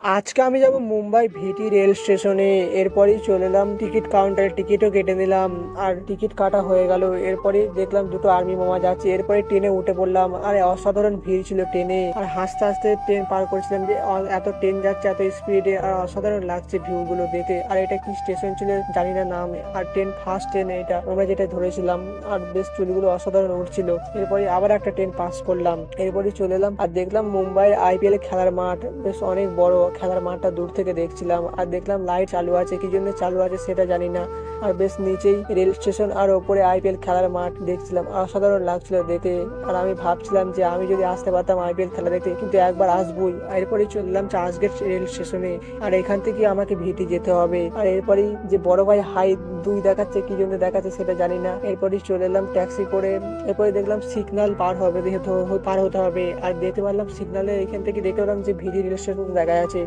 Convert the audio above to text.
আজকে আমি যাব মুম্বাই ভিটি রেল স্টেশনে। এরপরেই চলে এলাম টিকিট কাউন্টারে, টিকিটও কেটে নিলাম। আর টিকিট কাটা হয়ে গেল। এরপরে দেখলাম দুটো আর্মি মামা যাচ্ছে। এরপরে ট্রেনে উঠে পড়লাম। আর অসাধারণ ভিড় ছিল ট্রেনে। আর হাসতে হাসতে ট্রেন পার করছিলাম যে এত ট্রেন যাচ্ছে এত স্পিডে। আর অসাধারণ লাগছে ভিউ গুলো দেখে। আর এটা কি স্টেশন ছিল জানি না নাম। আর ট্রেন ফার্স্ট ট্রেন এটা আমরা যেটা ধরেছিলাম। আর বেশ চুলগুলো অসাধারণ উঠছিল। এরপরে আবার একটা ট্রেন পাস করলাম। এরপরে চলে এলাম আর দেখলাম মুম্বাই আইপিএল খেলার মাঠ। বেশ অনেক বড় খেলার মাঠটা দূর থেকে দেখছিলাম। আর দেখলাম লাইট চালু আছে, কি জন্য চালু আছে সেটা জানি না। আর বেশ নিচেই রেল স্টেশন আর ওপরে আইপিএল খেলার মাঠ দেখছিলাম। আর অসাধারণ লাগছিল দেখে। আর আমি ভাবছিলাম যে আমি যদি আসতে পারতাম আইপিএল খেলা দেখতে, কিন্তু একবার আসবোই। আর এরপরে চললাম চার্চগেট রেল স্টেশনে। আর এখান থেকে আমাকে ভিটি যেতে হবে। আর এরপরেই যে বড় ভাই হাই 2 দেখাচ্ছে, কি জন্য দেখাচ্ছে সেটা জানি না। এরপরেই চলে এলাম ট্যাক্সি করে। এরপরে দেখলাম সিগন্যাল পার হবে, পার হতে হবে। আর দেখতে পারলাম সিগন্যালে এখান থেকে দেখতে পেলাম যে ভিটি রেল স্টেশন দেখা যাচ্ছে।